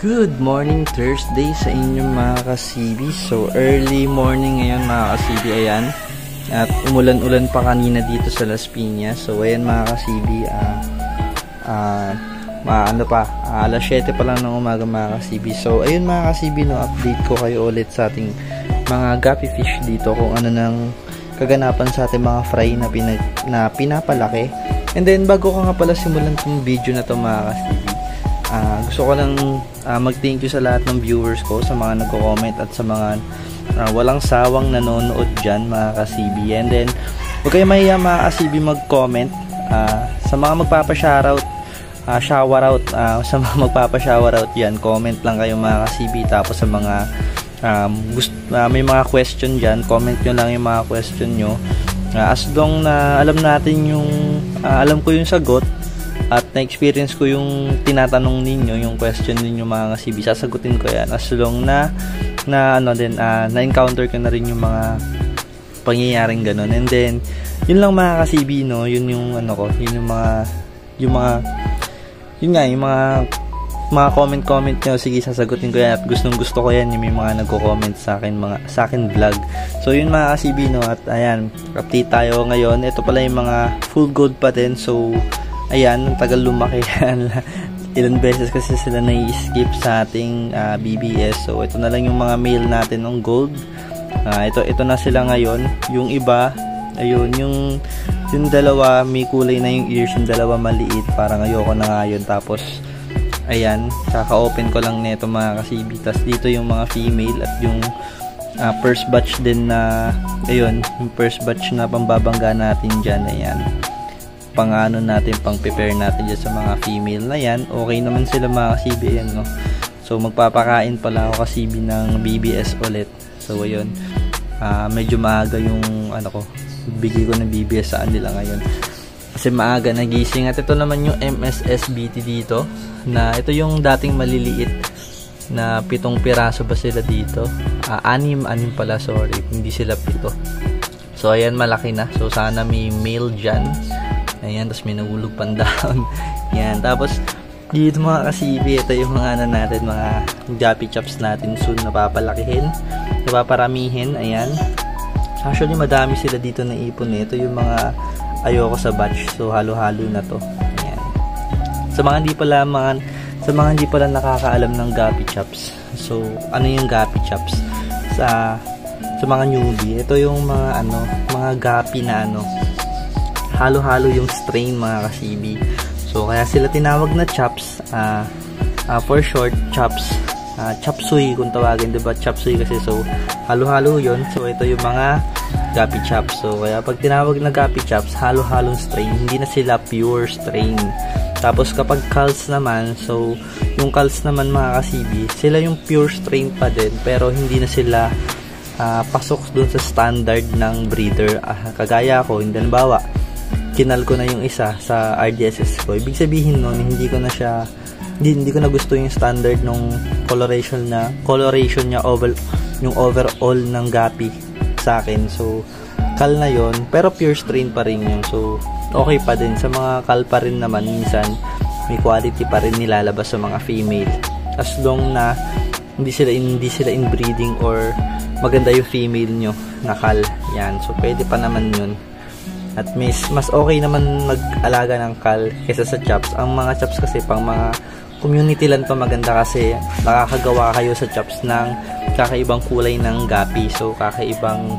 Good morning Thursday sa inyong mga ka-CB. So early morning ngayon mga ka-CB, ayan. At umulan-ulan pa kanina dito sa Las Piñas. So ayan mga ka-CB, alas 7 pa lang ng umaga mga ka-CB. So ayun mga ka-CB, no, update ko kayo ulit sa ating mga guppy fish dito kung ano nang kaganapan sa ating mga fry na pinapalaki. And then bago ko nga pala simulan itong video na to mga ka-CB, gusto ko lang mag-thank you sa lahat ng viewers ko, sa mga nagko-comment at sa mga walang sawang nanonood dyan mga ka-CB. And then huwag kayo mahiya mga ka-CB mag-comment sa mga magpapa-shoutout, sa mga magpapa-shoutout yan, comment lang kayo mga ka-CB. Tapos sa mga may mga question dyan, comment nyo lang yung mga question nyo, as long na alam natin yung alam ko yung sagot at na-experience ko yung tinatanong ninyo, yung question ninyo mga ka-CB, sasagutin ko yan as long na na-encounter ko na rin yung mga pangyayaring ganun. And then yun lang mga ka-CB, no, yun yung yung mga comment nyo, sige sasagutin ko yan at gusto ko yan yung may mga nagko-comment sa akin vlog. So yun mga ka-CB, no, at ayan, update tayo ngayon. Ito pala yung mga full gold pa din. So ayan, tagal lumaki yan. Ilan beses kasi sila na-skip sa ating BBS. So ito na lang yung mga male natin ng gold. Ito na sila ngayon. Yung iba, ayun, yung dalawa may kulay na yung ears, yung dalawa maliit, parang ayoko na nga yun. Tapos ayan, kaka-open ko lang nito mga ka-CB. Tapos dito yung mga female at yung first batch din na, ayun, yung first batch na pambabangga natin dyan. Ayan, pang-ano natin, pang-prepare natin dyan sa mga female na yan. Okay naman sila mga ka-CB, ayan, no? So magpapakain pala ako ka-CB ng BBS ulit. So ayun, medyo maaga yung bigay ko ng BBS sa kanila ngayon kasi maaga nagising. At ito naman yung MSSBT dito, na ito yung dating maliliit na 7 piraso ba sila dito, 6 pala, sorry, hindi sila 7. So ayan, malaki na. So sana may male dyan. Ayan, tapos may nahulog pandown. Yan, tapos dito mga ka-CB, ito yung mga natin, mga guppy chops natin soon napapalakihin, napaparamihin. Ayan, actually madami sila dito na ipon. Ito yung mga ayoko sa batch, so halo-halo na to. Ayan, sa mga hindi pala nakakaalam ng guppy chops, so ano yung guppy chops sa mga newbie, ito yung mga guppy na halo-halo yung strain mga ka-CB. So kaya sila tinawag na chops, for short chops, chop suey kung tawagin, diba? Chop suey kasi, so halo-halo yun. So ito yung mga guppy chops. So kaya pag tinawag na guppy chops, halo-halong strain, hindi na sila pure strain. Tapos kapag culls naman, so yung culls naman mga ka-CB, sila yung pure strain pa din, pero hindi na sila pasok dun sa standard ng breeder. Kagaya ko, hindi, halimbawa kinal ko na yung isa sa RDSS ko, ibig sabihin nun hindi ko na gusto yung standard nung coloration niya yung overall ng guppy sa akin. So cal na yon, pero pure strain pa rin yun. So okay pa din. Sa mga cal pa rin naman, minsan may quality pa rin nilalabas sa mga female, as long na hindi sila inbreeding or maganda yung female nyo na cal. Yan, so pwede pa naman yun. At mas okay naman mag-alaga ng cal kaysa sa chops. Ang mga chops kasi pang mga community land pa maganda, kasi nakakagawa kayo sa chops ng kakaibang kulay ng guppy. So kakaibang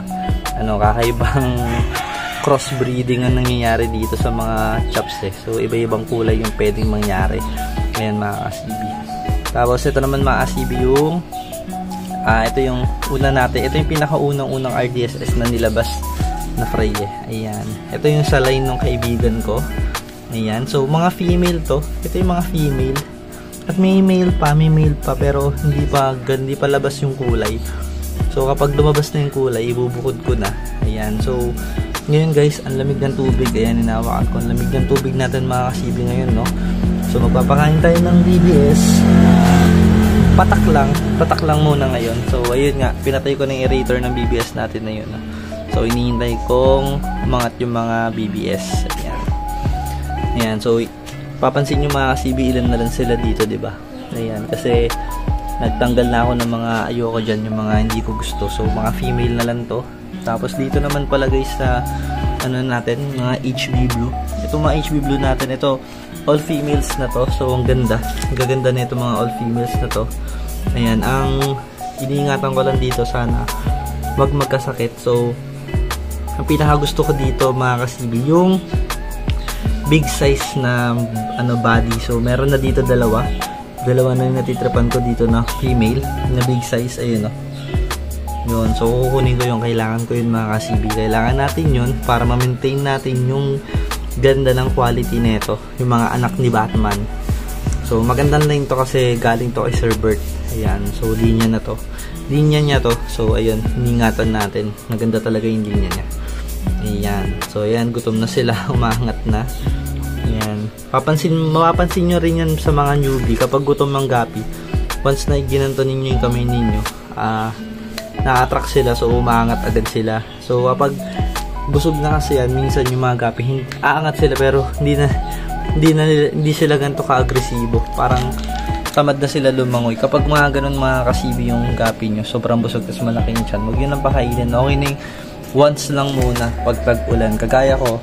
crossbreeding ang nangyayari dito sa mga chops eh. So iba-ibang kulay yung pwedeng mangyari. Ayan mga ka-CB. Tapos ito naman mga ka-CB yung ito yung una natin. Ito yung pinakaunang RDSS na nilabas na fry eh. Ayan, ito yung sa line ng kaibigan ko. Ayan, so mga female to. Ito yung mga female. At may male pa, pero hindi pa labas yung kulay. So kapag lumabas na yung kulay, ibubukod ko na. Ayan, so ngayon guys, ang lamig ng tubig. Ayan, hinawakan ko ang lamig ng tubig natin mga ka-CB ngayon, no? So magpapakain tayo ng BBS. Patak lang muna ngayon. So ayun nga, pinatay ko na yung aerator ng BBS natin na yun, no? So inihintay kong umangat yung mga BBS. Ayan, so papansin nyo mga ka-CB, ilan na lang sila dito, diba? Ayan, kasi nagtanggal na ako ng mga ayoko dyan, yung mga hindi ko gusto. So, mga female na lang to. Tapos, dito naman pala guys sa, ano natin, mga HB Blue. Ito mga HB Blue natin, ito, all females na to. So, ang ganda. Ang gaganda na ito mga all females na to. Ayan, ang iniingatan ko lang dito, sana wag magkasakit. So, ang pinaka gusto ko dito mga kasibi, yung big size na body. So, meron na dito dalawa na yung natitripan ko dito na female na big size. Ayun o. Yun. So, kukunin ko yung kailangan ko yun mga kasibi. Kailangan natin yun para ma-maintain natin yung ganda ng quality nito. Yung mga anak ni Batman. So, magandang line to kasi galing to kay Sir Bert. Ayan. So, linya na to. Linya niya to. So, ayun. Hiningatan natin. Maganda talaga yung linya niya. Ayan. So, ayan. Gutom na sila. Umaangat na. Ayan. Mapapansin nyo rin yan sa mga newbie. Kapag gutom ang gapi, once na ginanto ninyo yung kamay ninyo, na-attract sila. So, umaangat agad sila. So, kapag busog na kasi yan, minsan yung mga gapi, aangat sila pero hindi sila ganito ka-agresibo. Parang tamad na sila lumangoy. Kapag mga ganun mga kasibi yung gapi nyo, sobrang busog tapos malaki yung tiyan, huwag yun ang pakainin. Okay na yung once lang muna pag tag-ulan. Kagaya ko,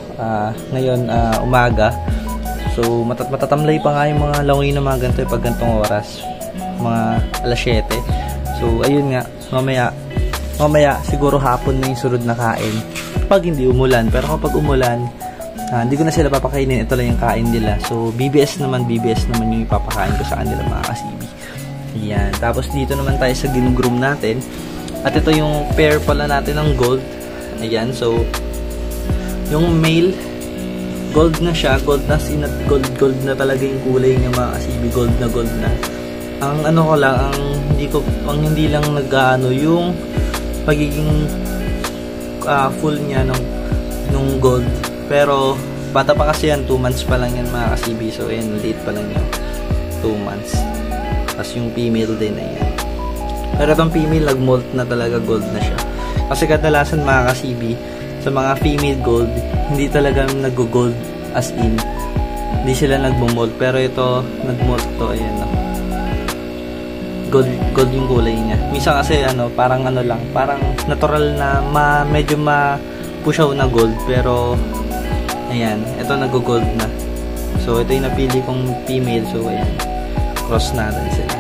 ngayon umaga, so matatamlay pa nga yung mga langoy na mga ganito pag gantong oras, mga alas 7. So ayun nga, mamaya siguro hapon na yung sunod na kain pag hindi umulan. Pero kapag umulan, hindi ko na sila papakainin, ito lang yung kain nila. So BBS naman yung ipapakain ko sa kanila mga kasibi. Ayan. Tapos dito naman tayo sa ginugroom natin. At ito yung pair pala natin ng gold. Ayan. So yung male, gold na siya, gold na sinat, gold na talaga yung kulay niya mga kasibi, gold na. Ang ano ko lang, ang hindi lang nag-ano yung pagiging full niya nung gold. Pero bata pa kasi yan, 2 months pa lang yan mga kasibi. So ayan, late pa lang yung 2 months. Tapos yung female din, ayan. Pero itong female, nag-molt na talaga, gold na siya. Kasi kadalasan mga kasibi, sa mga female gold, hindi talaga nag-gold as in. Hindi sila nag-molt. Pero ito, nag-molt to, ayan. Gold yung kulay niya. Minsan kasi parang parang natural na medyo pushaw na gold, pero ayan, ito nag-gold na. So ito yung napili kong female. So ayan, cross natin sila.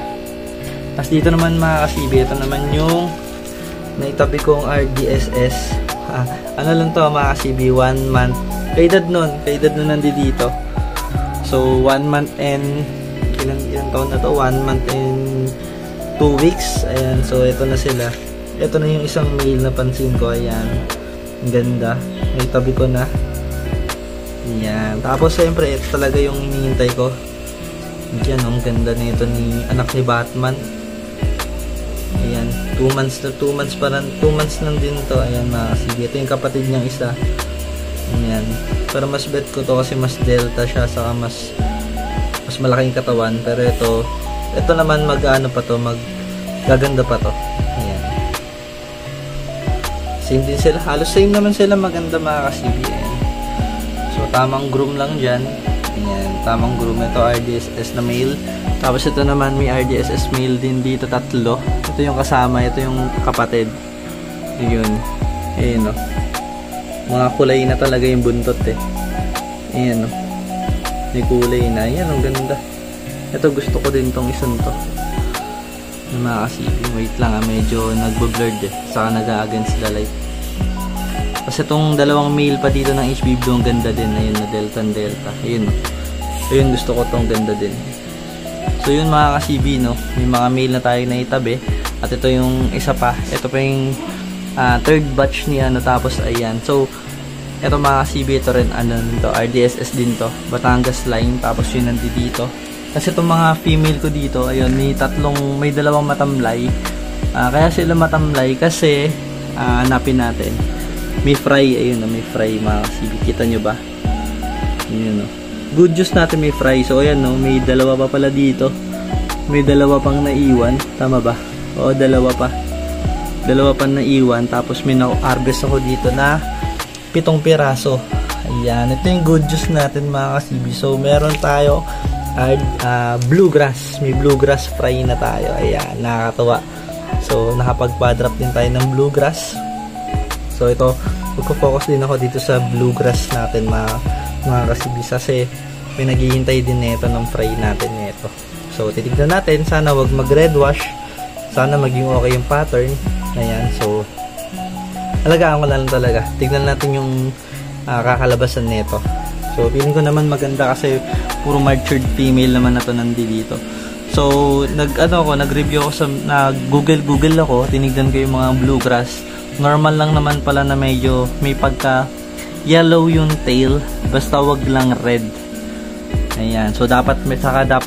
Tapos dito naman mga kasibi, ito naman yung naitabi kong RDSS. Ano lang to mga kasibi, 1 month. Faded nun nandito. So 1 month and ilang taon na to, 1 month and 2 weeks. Ayan, so ito na sila. Ito na yung isang male na pansin ko. Ayan, ang ganda. May tabi ko na. Ayan. Tapos siyempre ito talaga yung hinihintay ko. Ayan, ang ganda na ito ni anak ni Batman. Ayan, 2 months lang din to. Ayan mga kasibi. Ito yung kapatid niyang isa. Ayan. Pero mas bet ko to kasi mas delta siya, saka mas malaking katawan. Pero ito naman gaganda pa to. Ayan. Same din sila. Halos same naman sila, maganda mga kasibi. Ayan. So, tamang groom lang dyan. Ayan. Tamang groom. Ito RDSS na male. Tapos ito naman may RDSS male din dito, 3. Ito yung kasama. Ito yung kapatid. Ayun. Ayan o. Mga kulay na talaga yung buntot eh. Ayan o. May kulay na. Ayan, ang ganda. Ito gusto ko din tong isang to. Mga kasibi. Wait lang medyo nagbo-blurred eh. Saka nag-against the light. Kasi itong dalawang male pa dito ng HB Blue, ang ganda din. Ayun na, delta. Ayun. Ayun, gusto ko tong ganda din. So yun mga kasibi, no? May mga male na tayo na itabi. At ito yung isa pa. Ito pa yung 3rd batch niya. Tapos ayan. So, ito mga kasibi, ito rin, RDSS din to. Batangas line. Tapos yun nandito. Kasi itong mga female ko dito, ayun, may 2 matamlay. Kaya sila matamlay kasi, hanapin natin. May fry, ayun, may fry mga kasibi. Kita nyo ba? Ayun, good juice natin may fry. So, ayan, may 2 pa pala dito. May 2 pang naiwan. Tama ba? Oo, 2 pa. 2 pang naiwan. Tapos may na-harvest ako dito na 7 piraso. Ayan, ito yung good juice natin mga kasibi. So, meron tayo bluegrass. May bluegrass fry na tayo. Ayan, nakakatawa. So, nakapag-drop din tayo ng bluegrass. So, ito, magpo-focus din ako dito sa bluegrass natin, mga kasibis. Kasi, may naghihintay din nito ng fry natin nito. So, titignan natin. Sana wag mag-red wash. Sana maging okay yung pattern. Ayan, so, alagaan ko na lang talaga. Tignan natin yung kakalabasan nito. So, feeling ko naman maganda kasi puro matured female naman na to nandito. So, nag-review ako nag-google ako, tinignan ko yung mga bluegrass. Normal lang naman pala na medyo may pagka yellow yung tail, basta wag lang red. Ayan, so dapat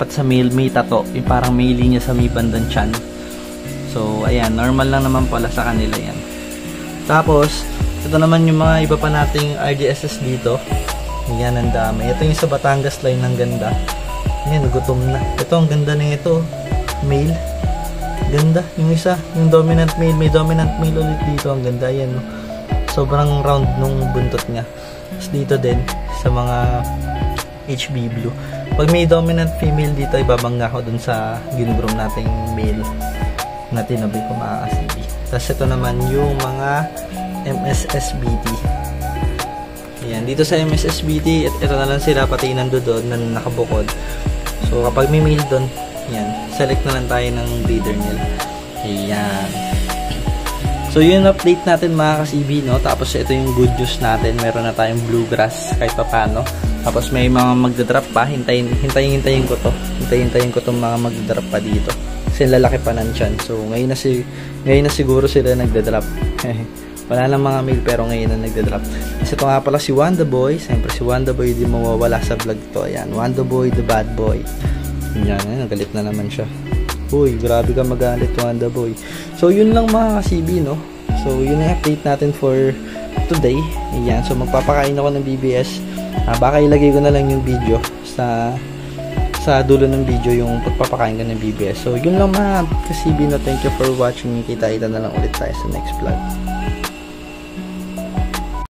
sa male may tato, yung parang may linya sa may bandang tiyan. So, ayan, normal lang naman pala sa kanila yan. Tapos, ito naman yung mga iba pa nating RDSS dito. Ayan, ang dami. Ito yung sa Batangas line, ng ganda. Ayan, nagutom na. Ito, ang ganda na ito. Male. Ganda. Yung isa, yung dominant male. May dominant male ulit dito. Ang ganda. Ayan, no? Sobrang round nung buntot niya. Tapos dito din, sa mga HB Blue. Pag may dominant female dito, ibabangga ko dun sa gingroom nating male na tinabi ko, mga kasibi. Tapos ito naman yung mga MSSBT. Ayan, dito sa MSSBT, ito na lang sila, pati nandoon na nakabukod. So, kapag may male doon, ayan, select na lang tayo ng breeder nila. Ayan. So, yun update natin, mga kasibi, no? Tapos, ito yung good news natin. Meron na tayong bluegrass, kahit pa paano. Tapos, may mga magdadrop pa. Hintayin ko to. Hintayin ko tong mga magdadrop pa dito. Kasi lalaki pa nandyan. So, ngayon na siguro sila nagdadrop. Wala lang mga male, pero ngayon na nagdadrop. Kasi ito nga pala si Wanda Boy. Siyempre, si Wanda Boy di mawawala sa vlog to. Ayan, Wanda Boy, the bad boy. Ayan, nagalit na naman siya. Uy, grabe ka magalit, Wanda Boy. So, yun lang, mga kasibi, no? So, yun ang update natin for today. Ayan, so magpapakain ako ng BBS. Baka ilagay ko na lang yung video sa dulo ng video, yung pagpapakain ko ng BBS. So, yun lang, mga kasibi, no? Thank you for watching. Kita-kita na lang ulit tayo sa next vlog.